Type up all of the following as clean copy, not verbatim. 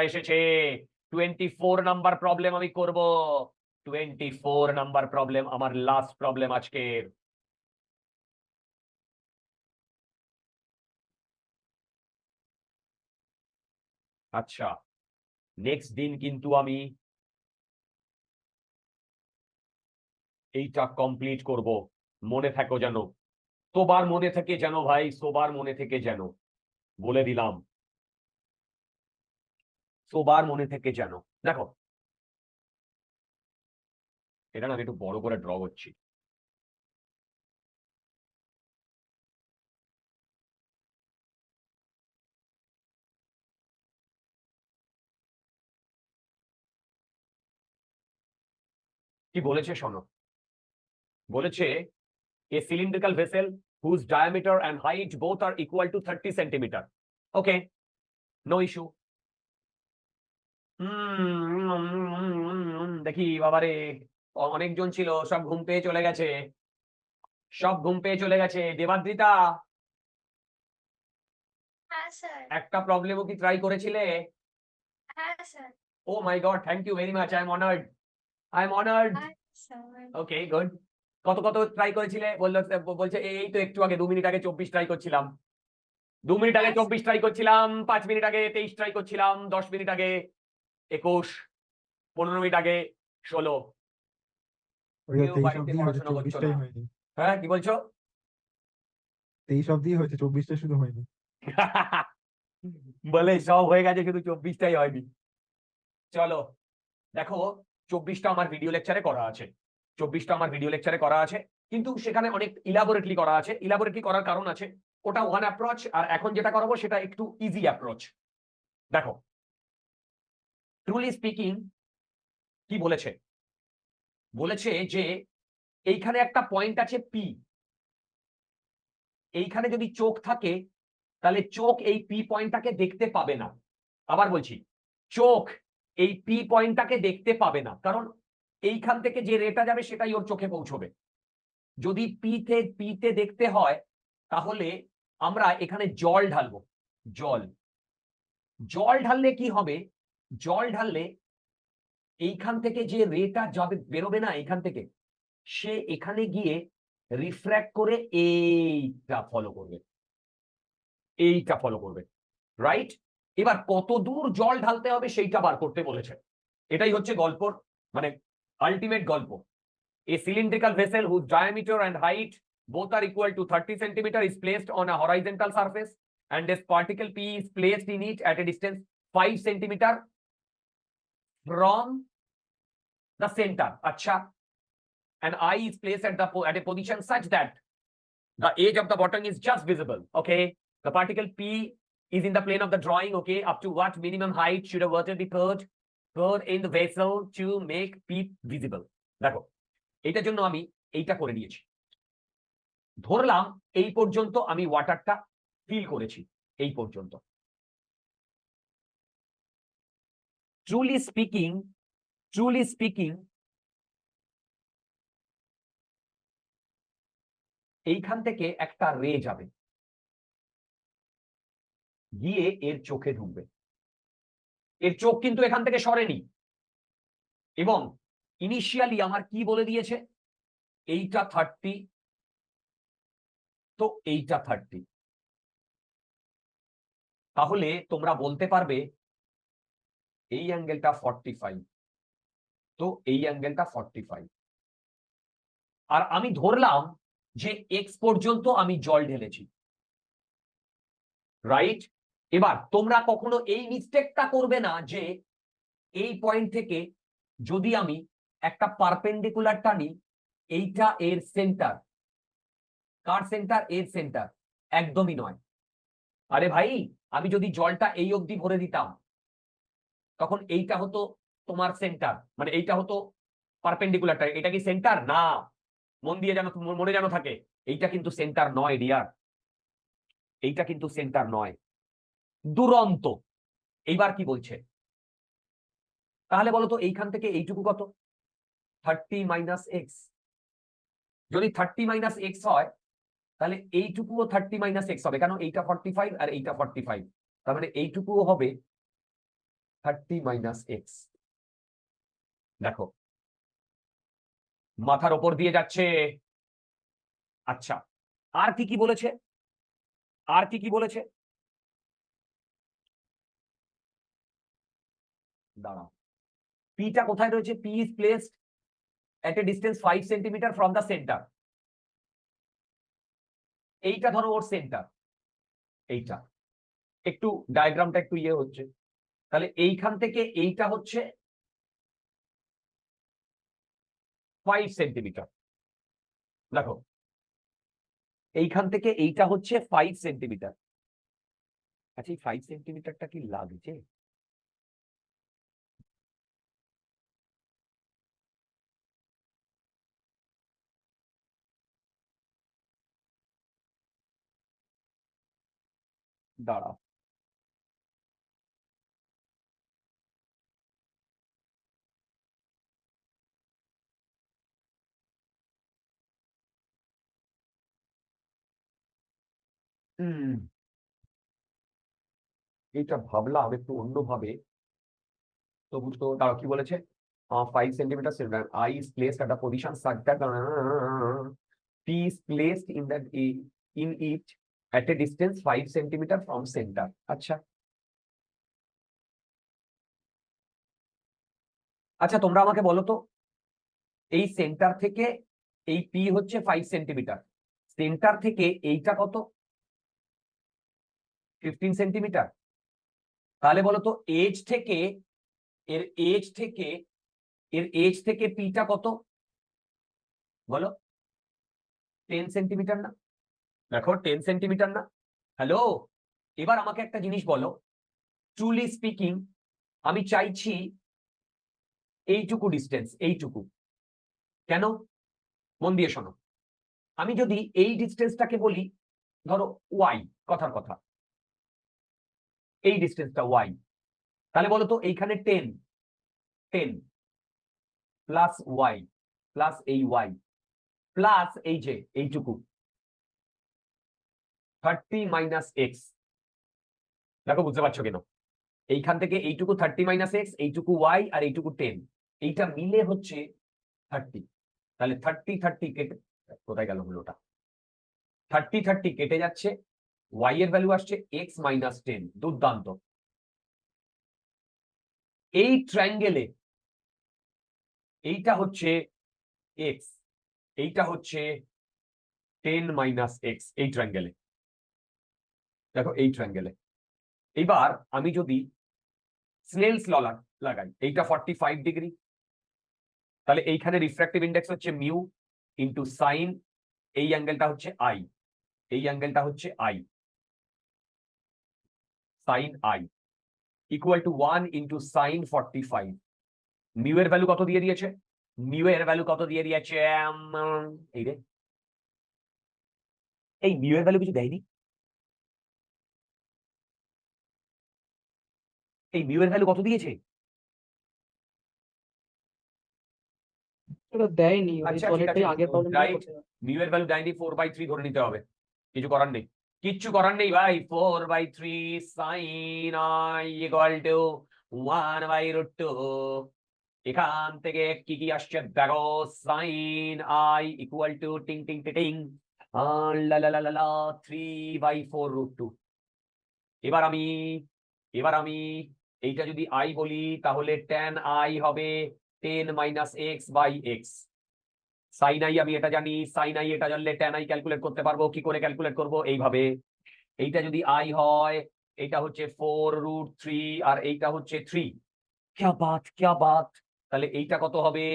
এসেছে 24 number problem আমি করব। 24 নাম্বার প্রবলেম আমার লাস্ট প্রবলেম আজকের। আচ্ছা, নেক্সট দিন কিন্তু আমি এইটা কমপ্লিট করব, মনে থাকো যেন, তোবার মনে থেকে যেন ভাই, সোবার মনে থেকে যেন, বলে দিলাম, সোবার মনে থেকে যেন। দেখো, এটা না আমি একটু বড় করে ড্র করছি। কি বলেছে শোনো, বলেছে a cylindrical vessel whose diameter and height both are equal to 30 centimeter. Okay, no issue. দেখি বাবারে, অনেকজন ছিল, সব ঘুম পেয়ে চলে গেছে, সব ঘুম পেয়ে চলে গেছে। দেবাদ্রিতা, হ্যাঁ স্যার। একটা প্রবলেমও কি ট্রাই করেছিলে? হ্যাঁ sir. Oh my god, thank you very much, I am honoured, I am honoured. হ্যাঁ স্যার। Okay, good. কত কত ট্রাই করেছিলে? বলছে এই তো একটু আগে 2 মিনিট আগে 24 ট্রাই করছিলাম, 2 মিনিট আগে 24 ট্রাই করছিলাম, 5 মিনিট আগে 23 ট্রাই করছিলাম, 10 মিনিট আগে 21, 15 মিনিট আগে 16। কেউ বাড়িতে পড়াশোনা করছো না? হ্যাঁ, কি বলছো? 23 অব্দি হয়েছে, 24টা শুধু হয়নি। বলে সব হয়ে গেছে, শুধু 24টাই হয়নি। চলো দেখো, 24টা আমার ভিডিও লেকচারে করা আছে, 24টা আমার ভিডিও লেকচারে করা আছে, কিন্তু সেখানে অনেক ইলাবোরেটলি করা আছে। ইলাবোরেটলি করার কারণ আছে, ওটা ওয়ান অ্যাপ্রোচ, আর এখন যেটা করাবো সেটা একটু ইজি অ্যাপ্রোচ। দেখো, ট্রুলি স্পিকিং কি বলেছে, বলেছে যে এইখানে একটা পয়েন্ট আছে পি, এইখানে যদি চোখ থাকে তাহলে চোখ এই পি পয়েন্টটাকে দেখতে পাবে না। আবার বলছি, চোখ এই পি পয়েন্টটাকে দেখতে পাবে না, কারণ এইখান থেকে যে রেটা যাবে সেটাই ওর চোখে পৌঁছবে। যদি পিতে দেখতে হয় তাহলে আমরা এখানে জল ঢালবো। জল জল ঢাললে কি হবে, জল ঢাললে এইখান থেকে যে রেটা যাবে, বেরোবে না এইখান থেকে, সে এখানে গিয়ে রিফ্র্যাক্ট করে এইটা ফলো করবে, এইটা ফলো করবে, রাইট? এবার কত দূর জল ঢালতে হবে সেইটা বার করতে বলেছে। এটাই হচ্ছে গল্পর মানে আলটিমেট গল্প। A cylindrical vessel whose diameter and height both are equal to 30 centimeter is placed on a horizontal surface, and this particle P is placed in it at a distance 5 centimeter from the center. Acha. And I is placed at a position such that the edge of the bottom is just visible. Okay, the particle P is in the plane of the drawing. Okay, up to what minimum height should a water be poured in the vessel to make P visible? দেখো, এইটার জন্য আমি এইটা করে নিয়েছি। ধরলাম এই পর্যন্ত আমি ওয়াটারটা ফিল করেছি, এই পর্যন্ত। ট্রুলি স্পিকিং এইখান থেকে একটা রে যাবে, গিয়ে এর চোখে ঢুকবে। এর চোখ কিন্তু এখান থেকে সরেনি, এবং ইনিশিয়ালি আমার কি বলে দিয়েছে, এইটা 30, তো এইটা 30। তাহলে তোমরা বলতে পারবে এই অ্যাঙ্গেলটা 45, তো এই অ্যাঙ্গেলটা 45। আর আমি ধরলাম যে এক্স পর্যন্ত আমি জল ঢেলেছি, রাইট? এবার তোমরা কখনো এই মিস্টেকটা করবে না যে এই পয়েন্ট থেকে যদি আমি একটা পারপেন্ডিকুলার টানি, এইটা এর সেন্টার। কার সেন্টার? এর সেন্টার। একদমই নয়। আরে ভাই, আমি যদি জলটা এই অবধি ভরে দিতাম তখন এইটা হতো তোমার সেন্টার, মানে এইটা হতো পারপেন্ডিকুলারটা। এটা কি সেন্টার? না। মন দিয়ে যেন মনে যেন থাকে, এইটা কিন্তু সেন্টার নয় ডিয়ার, এইটা কিন্তু সেন্টার নয়। দুরন্ত। এইবার কি বলছে তাহলে বলো তো, এইখান থেকে এইটুকু কত? 30 - x। যদি 30 - x হয় তাহলে এইটুকুও 30 - x হবে, কেন? এইটা 45 আর এইটা 45, তার মানে এইটুকুও হবে 30 - x। দেখো, মাথার ওপর দিয়ে যাচ্ছে। আচ্ছা, আর কি কি বলেছে? আর কি কি বলেছে? দাঁড়াও, পিটা কোথায় রয়েছে? P is placed at a distance 5 centimetre from the centre. এইটা ধরো ওর সেন্টার, এইটা একটু ডায়াগ্রামটা একটু ইয়ে হচ্ছে। তাহলে এইখান থেকে এইটা হচ্ছে 5 সেন্টিমিটার। দেখো, এইখান থেকে এইটা হচ্ছে 5 সেন্টিমিটার। আচ্ছা, এই 5 সেন্টিমিটারটা কি লাগছে? দাঁড়াও, হুম, এইটা ভাবলাম একটু অন্যভাবে, তবু তো দাঁড়াও, কি বলেছে? 5 centimetre I is placed at a position such that P is placed in it at a distance 5 centimetre from center। আচ্ছা, আচ্ছা তোমরা আমাকে বলো তো, এই সেন্টার থেকে এই পি হচ্ছে 5 সেন্টিমিটার, সেন্টার থেকে এইটা কত? 15 সেন্টিমিটার। তাহলে বলো তো, এজ থেকে এর এজ থেকে এর এজ থেকে পিটা কত? বলো, 10 সেন্টিমিটার না? দেখো, 10 সেন্টিমিটার না? হ্যালো, এবার আমাকে একটা জিনিস বলো, ট্রুলি স্পিকিং আমি চাইছি এইটুকু ডিস্টেন্স, এইটুকু। কেন? মন দিয়ে শোনো, আমি যদি এই ডিস্টেন্সটাকে বলি ধরো ওয়াই, কথার কথা, এই ডিস্টেন্সটা ওয়াই, তাহলে বলো তো এইখানে 10 10 প্লাস ওয়াই প্লাস এই ওয়াই প্লাস এই যে এইটুকু 30 - x। দেখো, বুঝতে পারছো কিনা? এইখান থেকে এইটুকু 30 - x, এইটুকু ওয়াই আর এইটুকু 10, এইটা মিলে হচ্ছে 30। তাহলে 30 কেটে কোথায় গেল হলোটা? 30 কেটে যাচ্ছে, ওয়াই এর ভ্যালু আসছে x - 10। দুর্দান্ত। এই ট্রায়াঙ্গেলে এইটা হচ্ছে x, এইটা হচ্ছে 10 - x। এই ট্রায়াঙ্গেলে দেখো, এই ট্রায়াঙ্গেলে এবার আমি যদি স্নেলস ল লাগাই, এইটা 45 ডিগ্রি, তাহলে এইখানে রিফ্র্যাক্টিভ ইন্ডেক্স হচ্ছে মিউ ইন্টু সাইন, এই অ্যাঙ্গেলটা হচ্ছে আই, এই অ্যাঙ্গেলটা হচ্ছে i, sine i equal to 1 into sine 45। Mu এর ভ্যালু কত দিয়ে দিয়েছে? মিউ এর ভ্যালু কত দিয়ে দিয়েছে? এই রে, এই মিউ এর ভ্যালু কিছু দেয়নি। এই মিউ এর ভ্যালু কত দিয়েছে? ওটা দেয়নি, ওই আচ্ছা, ঠিক আছে, জলেরটাই আগের প্রবলেম রাইট। করছে। মিউ এর ভ্যালু দেয়নি, 4/3 ধরে নিতে হবে। কিছু করার নেই, কিচ্ছু করার নেই ভাই। 4/3 সাইন আই ইকুয়াল টু 1/√2। এখান থেকে কি কি আসছে দেখো, সাইন আই ইকুয়াল টু টিং টিং টিং লা লা লা লা লা 3/4√2। এবার আমি এবার আমি এইটা যদি আই বলি তাহলে tan আই হবে 10 - x/x। সাইন আই আমি এটা জানি, সাইন আই এটা জানলে tan আই ক্যালকুলেট করতে পারবো। কি করে ক্যালকুলেট করব? এইভাবে, এইটা যদি আই হয়, এটা হচ্ছে 4√3 আর এইটা হচ্ছে 3। ক্যা বাত, ক্যা বাত। তাহলে এইটা কত হবে?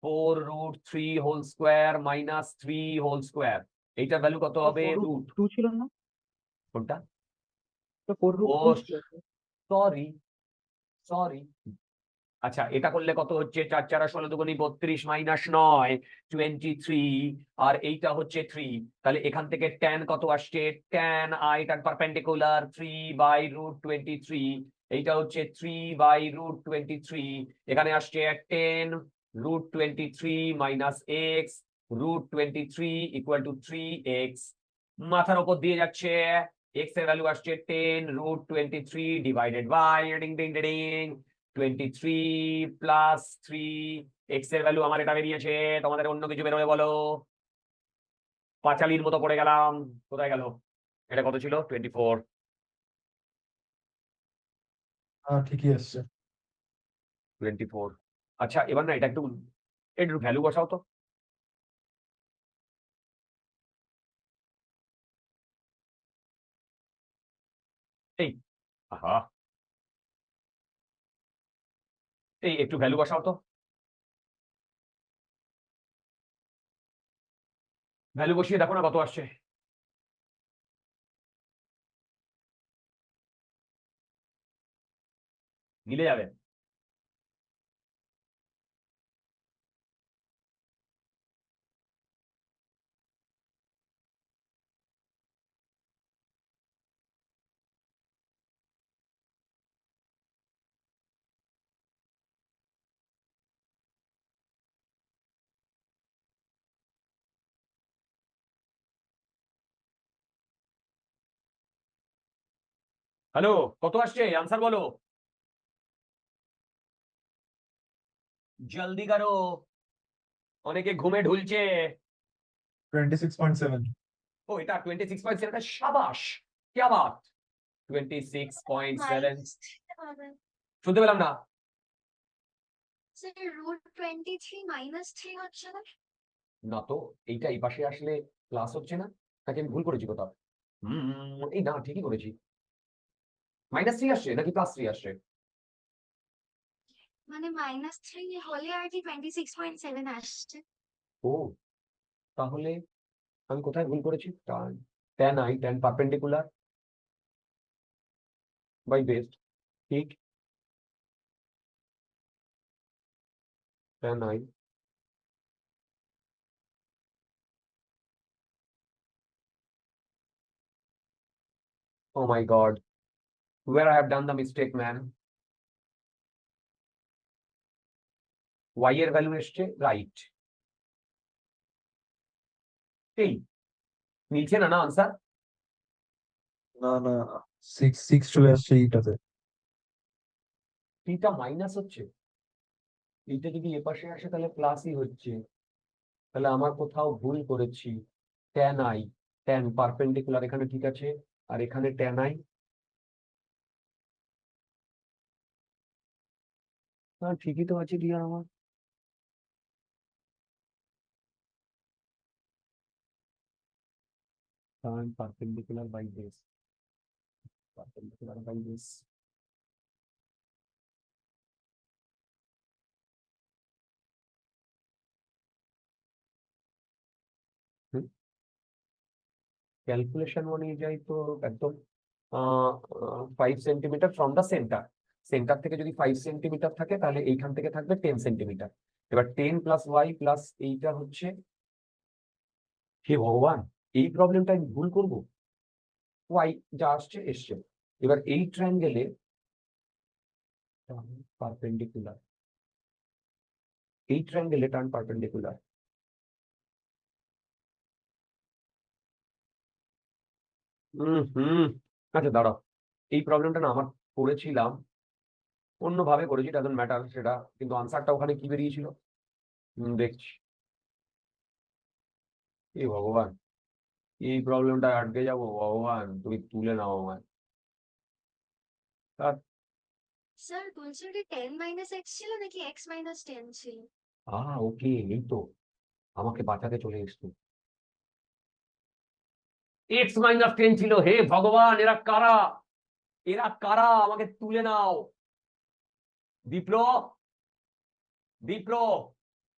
4√3 whole square minus 3 whole square, এইটার ভ্যালু কত হবে? রুট 2 ছিল না? কোনটা? তো 4 root ও 2 ছিল। সরি সরি, আচ্ছা এটা করলে কত হচ্ছে? 4 4 16 দুগুনি 32 মাইনাস 9 23, আর এইটা হচ্ছে 3। তাহলে এখান থেকে tan কত আসছে? tan i tan পারপেন্ডিকুলার 3/√23, এইটা হচ্ছে 3/√23। এখানে আসছে 10√23 minus x √23 equal to 3x। মাথার উপর দিয়ে যাচ্ছে, x এর ভ্যালু আসছে 10√23 ডিভাইডেড বাই ডিং ডিং ডিং 23 প্লাস 3। এক্স এর ভ্যালু আমার এটা বেরিয়েছে, তোমাদের অন্য কিছু বেরোবে বলো? পাঁচালির মতো পড়ে গেলাম, কোথায় গেল? এটা কত ছিল? 24। ঠিকই আসছে। 24। আচ্ছা এবার না এটা একটু একটু ভ্যালু বসাও তো। এই আহা, এই একটু ভ্যালু বসাও তো, ভ্যালু বসিয়ে দেখো না কত আসছে। মিলে যাবে। হ্যালো, কত আসছে? আনসার বলো, জলদি করো, অনেকে ঘুমে ঢুলছে। 26.7। ও এটা 26.7, সাবাস, কি বাত, 26.7। -3 হবে। শুনতে পেলাম না। স্যার √23 -3 হচ্ছে না? না তো, এইটা এই পাশে আসলে প্লাস হচ্ছে না, নাকি আমি ভুল করেছি কোথাও? এই না, ঠিকই করেছি। -3 আসছে নাকি +3 আসছে? মানে -3 হলে আর কি 26.7 আসছে। ও তাহলে আমি কোথায় ভুল করেছি? tan i tan perpendicular by base, ঠিক, tan i oh my god, where I have done the mistake man. y এর ভ্যালু এসছে রাইট, এই নিচে না না আনসার। না না, 6 চলে আসছে এইটাতে। টা মাইনাস হচ্ছে, এইটা যদি এপাশে আসে তাহলে প্লাসই হচ্ছে, তাহলে আমার কোথাও ভুল করেছি। tan i tan পারপেন্ডিকুলার এখানে ঠিক আছে, আর এখানে tan i, হ্যাঁ ঠিকই তো আছে ডিয়ার আমার। tan perpendicular by base, perpendicular by base. Calculation অনুযায়ী তো একদম 5 centimetre from the centre, centre থেকে যদি 5 সেন্টিমিটার থাকে তাহলে এইখান থেকে থাকবে 10 সেন্টিমিটার। এবার 10 প্লাস ওয়াই প্লাস এইটা হচ্ছে, হে ভগবান, এই প্রবলেমটা আমি ভুল করবো? ওয়াই যা আসছে এসছে। এবার এই ট্রায়াঙ্গেলে পারপেন্ডিকুলার, এই ট্রায়াঙ্গেলে টার্ন পারপেন্ডিকুলার, হুম, আচ্ছা দাঁড়াও, এই প্রবলেমটা না আমার করেছিলাম, অন্যভাবে করেছি, ডাজন্ট ম্যাটার সেটা, কিন্তু আনসারটা ওখানে কি বেরিয়েছিল দেখছি। এ ভগবান, এই প্রবলেমটা আটকে যাবো, ভগবান তুমি তুলে নাও আমায়। আর স্যার বলছেন কি 10 - x ছিল নাকি x - 10 ছিল? ওকে, এই তো আমাকে বাঁচাতে চলে এসছো। x-10 ছিল, হে ভগবান, এরা কারা, এরা কারা, আমাকে তুলে নাও। বিপ্লব, বিপ্লব,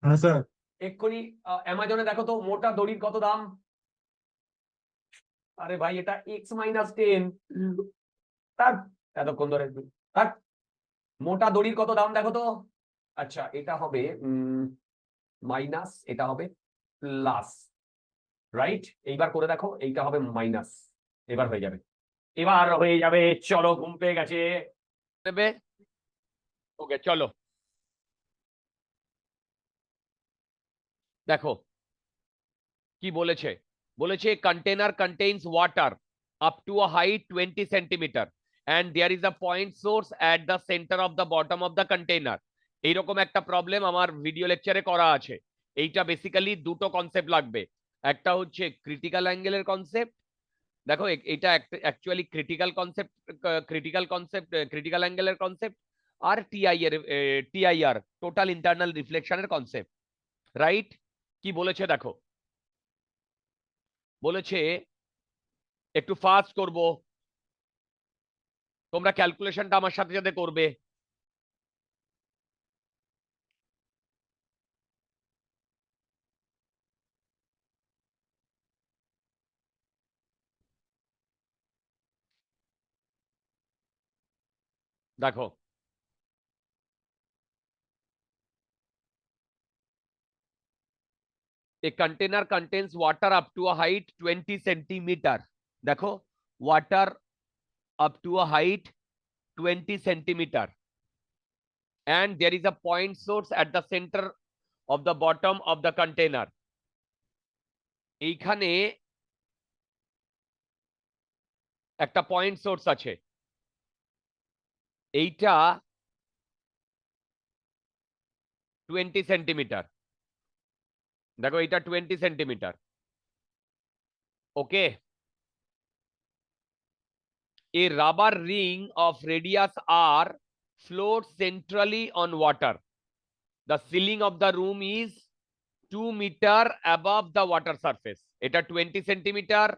হ্যাঁ স্যার। এক্ষুনি অ্যামাজনে দেখো তো মোটা দড়ির কত দাম। আরে ভাই এটা x-10। তার এতক্ষণ ধরে তার মোটা দড়ির কত দাম দেখো তো। আচ্ছা এটা হবে মাইনাস, এটা হবে প্লাস, রাইট? এইবার করে দেখো, এইটা হবে মাইনাস। এবার হয়ে যাবে, এবার হয়ে যাবে। চলো ঘুম পেয়ে গেছে। নেবে। ওকে চলো দেখো কি বলেছে। বলেছে container contains water up to a height 20 centimetre and there is a point source at the center of the bottom of the container। এইরকম একটা প্রবলেম আমার ভিডিও লেকচারে করা আছে। এইটা বেসিক্যালি দুটো কনসেপ্ট লাগবে। একটা হচ্ছে ক্রিটিক্যাল অ্যাঙ্গেলের কনসেপ্ট। দেখো এটা অ্যাকচুয়ালি ক্রিটিক্যাল অ্যাঙ্গেলের কনসেপ্ট, আর টিআইআর টোটাল ইন্টারনাল রিফ্লেকশনের কনসেপ্ট, রাইট? কি বলেছে দেখো, বলেছে একটু ফাস্ট করব, তোমরা ক্যালকুলেশনটা আমার সাথে সাথে করবে। দেখো a container contains water up to a height 20 centimeter। দেখো water up to a height 20 centimeter and there is a point source at the center of the bottom of the container। এইখানে একটা পয়েন্ট সোর্স আছে, এইটা 20 centimetre. দেখো এইটা 20 centimetre, okay. A rubber ring of radius r floats centrally on water। The ceiling of the room is 2 meter above the water surface। এটা 20 centimetre,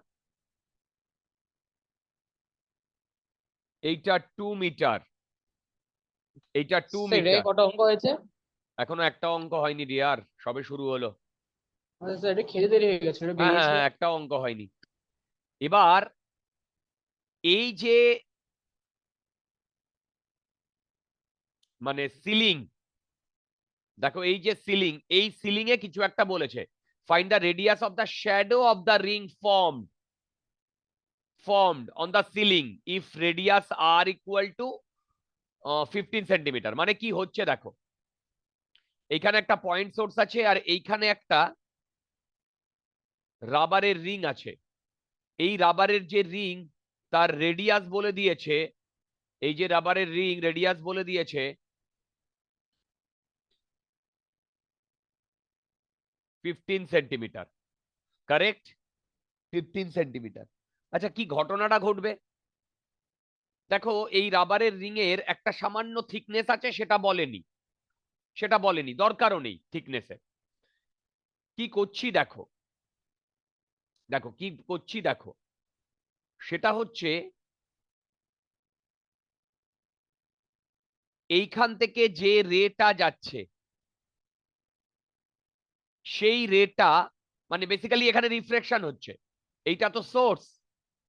এইটা 2 metre, এইটা 2 sir metre. কটা অঙ্ক হয়েছে? এখনো একটা অঙ্ক হয়নি ডিয়ার, সবে শুরু হলো। আচ্ছা স্যার, এটা খেতে দেরি হয়ে গেছে, এটা হ্যাঁ হ্যাঁ বেরিয়েছে। হ্যাঁ, একটা অঙ্ক হয়নি। এবার এই যে মানে সিলিং, দেখো এই যে সিলিং, এই সিলিং এ কিছু একটা বলেছে, find the radius of the shadow of the ring formed on the ceiling if radius r equal to 15 centimetre. মানে কি হচ্ছে দেখো, এইখানে একটা পয়েন্ট সোর্স আছে আর এইখানে একটা রাবারের রিং আছে। এই রাবারের যে রিং তার রেডিয়াস বলে দিয়েছে, এই যে রাবারের রিং রেডিয়াস বলে দিয়েছে 15 সেন্টিমিটার, কারেক্ট? 15 সেন্টিমিটার। আচ্ছা কি ঘটনাটা ঘটবে দেখো, এই রাবারের রিং এর একটা সামান্য থিকনেস আছে, সেটা বলেনি, দরকারও নেই থিকনেসের। কি করছি দেখো, দেখো কি করছি দেখো, সেটা হচ্ছে এইখান থেকে যে রেটা যাচ্ছে সেই রেটা, মানে বেসিক্যালি এখানে রিফ্রাকশন হচ্ছে, এইটা তো সোর্স,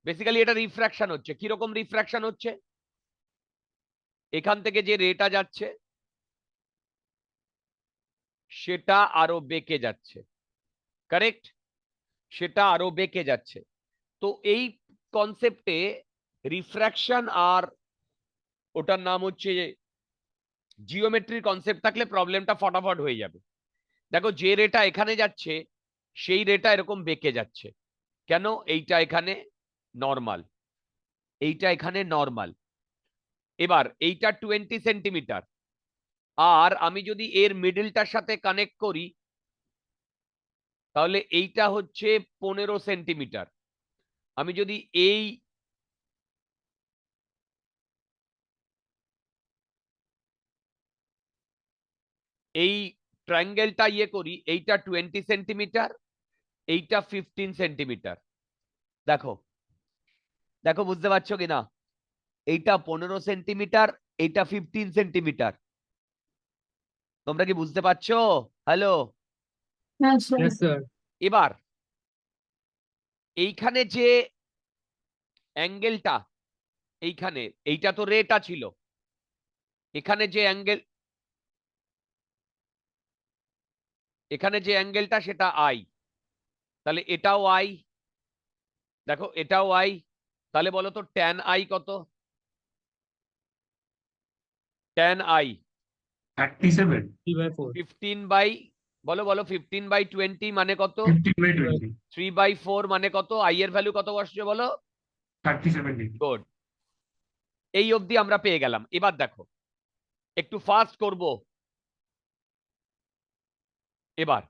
বেসিক্যালি এটা রিফ্রাকশন হচ্ছে। কিরকম রিফ্রাকশন হচ্ছে, এখান থেকে যে রেটা যাচ্ছে সেটা আরো বেঁকে যাচ্ছে, কারেক্ট? সেটা আরো বেঁকে যাচ্ছে। তো এই কনসেপ্টে রিফ্রাকশন আর ওটার নাম হচ্ছে জিওমেট্রির কনসেপ্ট থাকলে প্রবলেমটা ফটাফট হয়ে যাবে। দেখো যে রেটা এখানে যাচ্ছে সেই রেটা এরকম বেঁকে যাচ্ছে কেন, এইটা এখানে নর্মাল, এইটা এখানে নর্মাল। এবার এইটা 20 সেন্টিমিটার, আর আমি যদি এর মিডলটার সাথে কানেক্ট করি তাহলে এইটা হচ্ছে 15 সেন্টিমিটার। আমি যদি এই ট্রায়াঙ্গেলটা ইয়ে করি, এইটা 20 সেন্টিমিটার, এইটা 15 সেন্টিমিটার। দেখো দেখো বুঝতে পারছো কিনা, এইটা 15 সেন্টিমিটার, এইটা 15 সেন্টিমিটার। তোমরা কি বুঝতে পারছো? Hello, Yes, sir. এবার এইখানে যে অ্যাঙ্গেলটা, এইখানে এইটা তো রেটা ছিল, এখানে যে অ্যাঙ্গেল, এখানে যে অ্যাঙ্গেলটা সেটা আই, তাহলে এটাও আই, দেখো এটাও আই, তাহলে বলো তো ট্যান আই কত? Tan I 37, 3/4. 15 বাই, বলো বলো 15/20 মানে কত? 15/20, 3/4 মানে কত? আই এর ভ্যালু কত আসছে বলো? 37 degree. গুড, এই অবধি আমরা পেয়ে গেলাম। এবার দেখো একটু ফাস্ট করব। এবার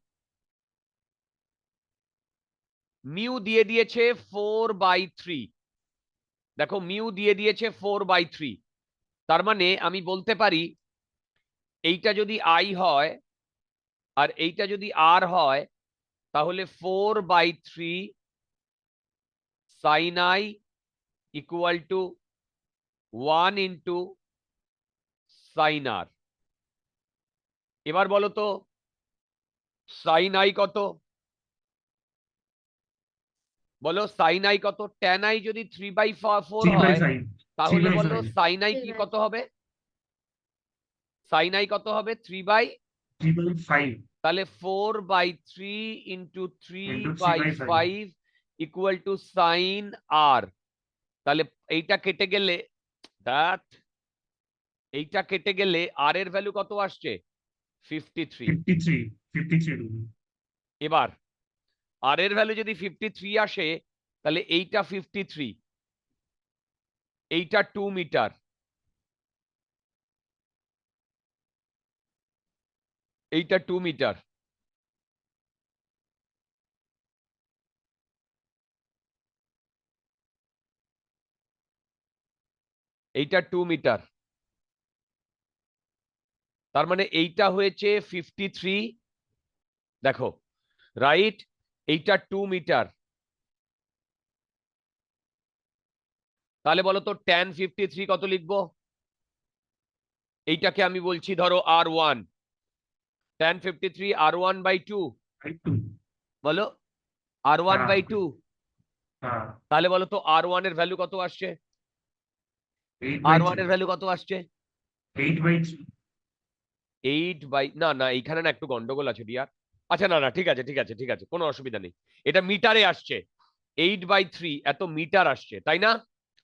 মিউ দিয়ে দিয়েছে 4/3, দেখো মিউ দিয়ে দিয়েছে 4/3, তার মানে আমি বলতে পারি এইটা যদি আই হয় আর এইটা যদি আর হয়, তাহলে 4/3 sine i equal to 1 into sine r. এবার বলো তো সাইন আই কত? বলো সাইন আই কত? ট্যান আই যদি 3/4 হয় 3/5, তাহলে 3/5. বলো সাইন আই কি 3/5 কত হবে? সাইন আই কত হবে? 3/5 তাহলে 4/3 into into 3/5. 3/5 equal to sine r. তাহলে এইটা কেটে গেলে, দ্যাট এইটা কেটে গেলে আর এর ভ্যালু কত আসছে? 53। 53 degree. এবার আর এর ভ্যালু যদি 53 আসে, তাহলে এইটা 53, এইটা 2 মিটার, এইটা 2 মিটার, এইটা 2 মিটার, তার মানে এইটা হয়েছে 53, দেখো রাইট, এইটা 2 মিটার। তাহলে বলো তো ট্যান 53 কত লিখবো? এইটাকে আমি বলছি ধরো R1, ট্যান 53 R1/2, By 2. বলো R1/2। হ্যাঁ, তাহলে বলো তো R1 এর ভ্যালু কত আসছে? 8/3. R1 এর ভ্যালু কত আসছে? 8/3. না না, এইখানে না একটু গন্ডগোল আছে ডিয়ার। আচ্ছা না না, ঠিক আছে ঠিক আছে ঠিক আছে, কোনো অসুবিধা নেই, এটা মিটারে আসছে, 8/3 এত মিটার আসছে, তাই না?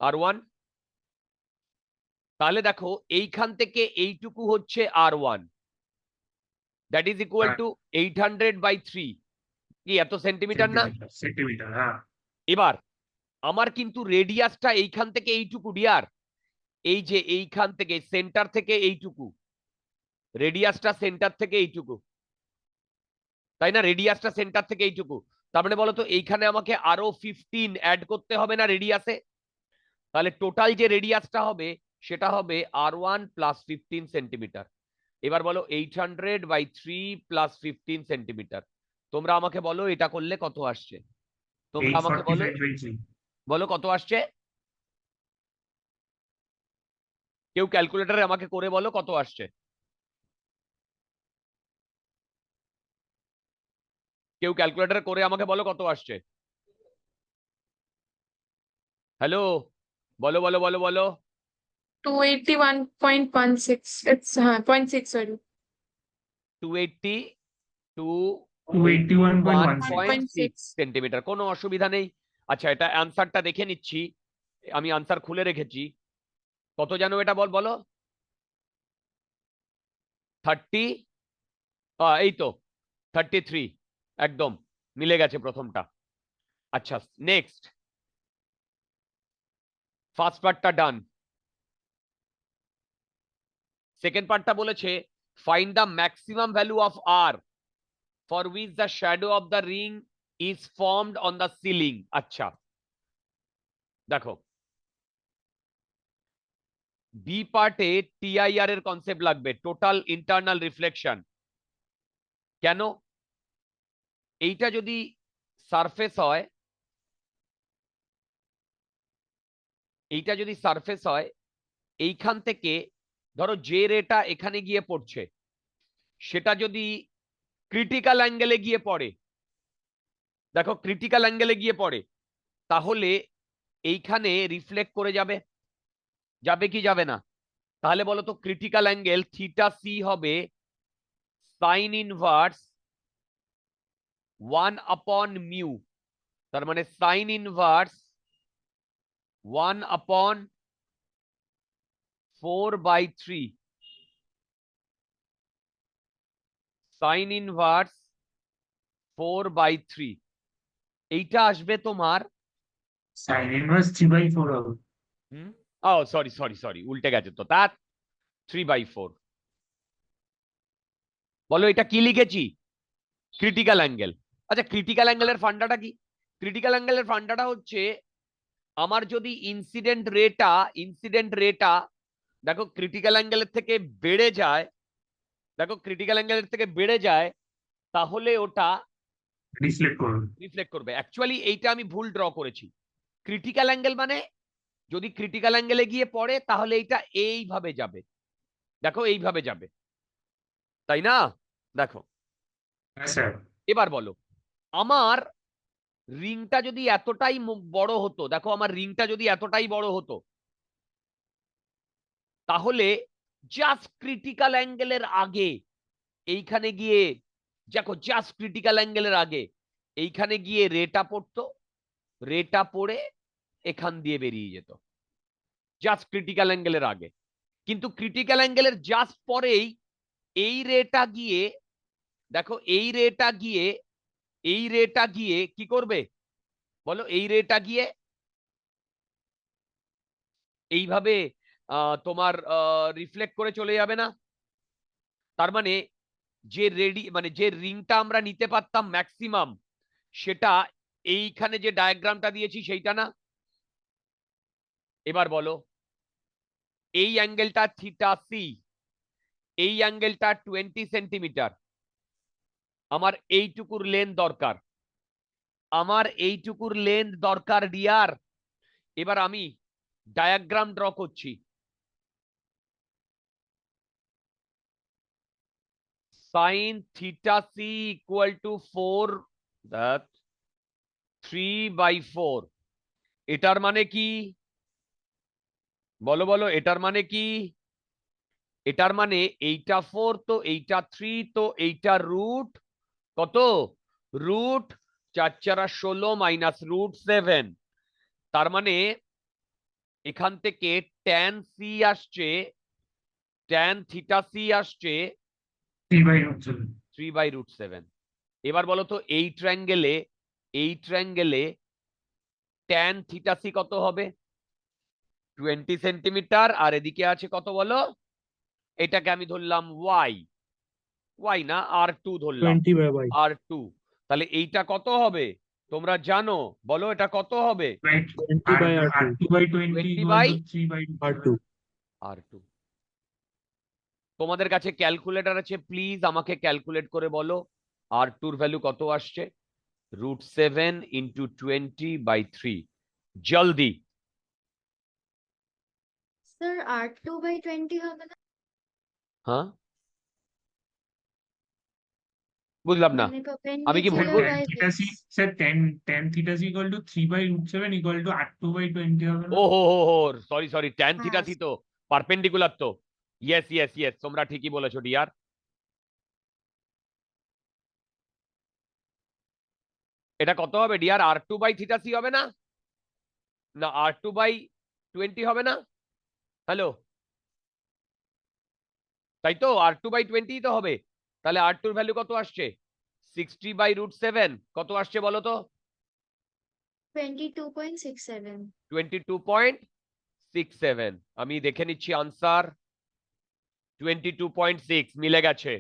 R1, তাহলে দেখো এইখান থেকে এইটুকু হচ্ছে R1, that is equal to 800/3, কি এত সেন্টিমিটার না? সেন্টিমিটার, হ্যাঁ। এবার আমার কিন্তু রেডিয়াসটা এইখান থেকে এইটুকু ডিয়ার, এই যে এইখান থেকে সেন্টার থেকে এইটুকু, রেডিয়াসটা সেন্টার থেকে এইটুকু, তাই না? রেডিয়াসটা সেন্টার থেকে এইটুকু, তার মানে বলতো এইখানে আমাকে আরো 15 অ্যাড করতে হবে না রেডিয়াসে? তাহলে টোটাল যে রেডিয়াসটা হবে সেটা হবে R1 প্লাস 15 সেন্টিমিটার। এবার বলো 800/3 প্লাস 15 সেন্টিমিটার, তোমরা আমাকে বলো এটা করলে কত আসছে? তোমরা আমাকে বলো, 845/3. বলো কত আসছে? কেউ ক্যালকুলেটরে আমাকে করে বলো কত আসছে? কেউ ক্যালকুলেটর করে আমাকে বলো কত আসছে? হ্যালো, বলো বলো বলো বলো। 281.16. It's 0.6, sorry. 281.16 281.16. সেন্টিমিটার, কোনো অসুবিধা নেই। আচ্ছা, এটা অ্যান্সারটা দেখে নিচ্ছি, আমি আনসার খুলে রেখেছি। কত জানো এটা বলো? 30, এই তো 33, একদম মিলে গেছে প্রথমটা। আচ্ছা নেক্সট, ফার্স্ট পার্টটা ডান। সেকেন্ড পার্টটা বলেছে find the maximum value of r for which the shadow of the ring is formed on the ceiling. আচ্ছা দেখো, বি পার্টে টিআইআর এর কনসেপ্ট লাগবে, টোটাল ইন্টারনাল রিফ্লেকশন। কেন? এইটা যদি সারফেস হয়, এইটা যদি সারফেস হয়, এইখান থেকে ধরো যে রেটা এখানে গিয়ে পড়ছে, সেটা যদি ক্রিটিক্যাল অ্যাঙ্গেলে গিয়ে পড়ে, দেখো ক্রিটিক্যাল অ্যাঙ্গেলে গিয়ে পড়ে, তাহলে এইখানে রিফ্লেক্ট করে যাবে, যাবে কি যাবে না? তাহলে বলো তো ক্রিটিক্যাল অ্যাঙ্গেল থিটা সি হবে সাইন ইনভার্স 1/μ, তার মানে সাইন ইনভার্স 1/4/3, সাইন ইনভার্স 4/3, এইটা আসবে তোমার sin inverse 3/4 হবে। ও সরি সরি সরি, উল্টে গেছে তো, তার 3/4। বলো এটা কি লিখেছি? Critical angle. আচ্ছা ক্রিটিক্যাল অ্যাঙ্গেলের ফান্ডাটা কি? ক্রিটিক্যাল অ্যাঙ্গেলের ফান্ডাটা হচ্ছে আমার যদি ইনসিডেন্ট রেটা দেখো ক্রিটিক্যাল অ্যাঙ্গেলের থেকে বেড়ে যায়, দেখো ক্রিটিক্যাল অ্যাঙ্গেলের থেকে বেড়ে যায়, তাহলে ওটা রিফ্লেক্ট করবে। রিফ্লেক্ট করবে। অ্যাকচুয়ালি এইটা আমি ভুল ড্র করেছি। ক্রিটিক্যাল অ্যাঙ্গেল মানে যদি ক্রিটিক্যাল অ্যাঙ্গেলে গিয়ে পড়ে তাহলে এইটা এইভাবে যাবে, দেখো এইভাবে যাবে, তাই না? দেখো হ্যাঁ স্যার। এবার বলো আমার রিংটা যদি এতটাই বড় হতো, দেখো আমার রিংটা যদি এতটাই বড় হতো, তাহলে জাস্ট ক্রিটিক্যাল অ্যাঙ্গেলের আগে এইখানে গিয়ে, দেখো জাস্ট ক্রিটিক্যাল অ্যাঙ্গেলের আগে এইখানে গিয়ে রেটা পড়তো, রেটা পড়ে এখান দিয়ে বেরিয়ে যেত, জাস্ট ক্রিটিক্যাল অ্যাঙ্গেলের আগে। কিন্তু ক্রিটিক্যাল অ্যাঙ্গেলের জাস্ট পরেই এই রেটা গিয়ে, দেখো এই রেটা গিয়ে কি করবে বলো? এই রেটা গিয়ে এইভাবে তোমার রিফ্লেক্ট করে চলে যাবে না? তার মানে যে রিংটা আমরা নিতে পারতাম ম্যাক্সিমাম, সেটা এইখানে যে ডায়াগ্রামটা দিয়েছি সেইটা না? এবার বলো এই অ্যাঙ্গেলটা থিটা সি, এই অ্যাঙ্গেলটা 20 সেন্টিমিটার, আমার এইটুকুর লেন্থ দরকার, আমার এইটুকুর লেন্থ দরকার ডিয়ার। এবার আমি ডায়াগ্রাম ড্র করছি। Sine theta c equal to 3/4, এটার মানে কি বলো বলো? এটার মানে কি? এটার মানে এইটা 4 তো এইটা 3 তো এইটা রুট কত? Root 4 4 16 minus root 7। তার মানে এখান থেকে ট্যান সি আসছে, ট্যান থিটা সি আসছে 3/7। এবার বলো তো এই ট্রায়াঙ্গেলে ট্যান থিটা সি কত হবে? 20 সেন্টিমিটার, আর এদিকে আছে কত বলো? এটাকে আমি ধরলাম ওয়াই না R2 ধরলাম, 20/y R2। তাহলে এইটা কত হবে তোমরা জানো? বলো এটা কত হবে? 20/r2 R2/20 r2 R2। তোমাদের কাছে ক্যালকুলেটর আছে, প্লিজ আমাকে ক্যালকুলেট করে বলো R2 এর ভ্যালু কত আসছে? √7 × 20/3, জলদি। স্যার R2/20 হবে না? হ্যাঁ বুঝলাম না, মানে আমি কি ভুল perpendicular বলছি? by theta c, base. sir, tan theta c equal to 3/√7 equal to R2/20 হবে না? ও হো সরি ট্যান থিটা সি তো পারপেন্ডিকুলার তো। ইয়েস তোমরা ঠিকই বলেছো ডিয়ার। এটা কত হবে ডিয়ার? R2/θc হবে না? না R2/20 হবে না? হ্যালো, তাই তো R2/20 তো হবে। তাহলে R2 এর ভ্যালু কত আসছে? 60/√7। কত আসছে বলো তো? 22.67. 22.67। আমি দেখে নিচ্ছি আনসার, 22.6 মিলে গেছে।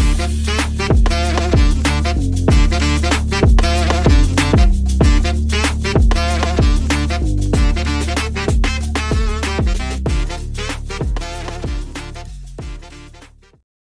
Thank you.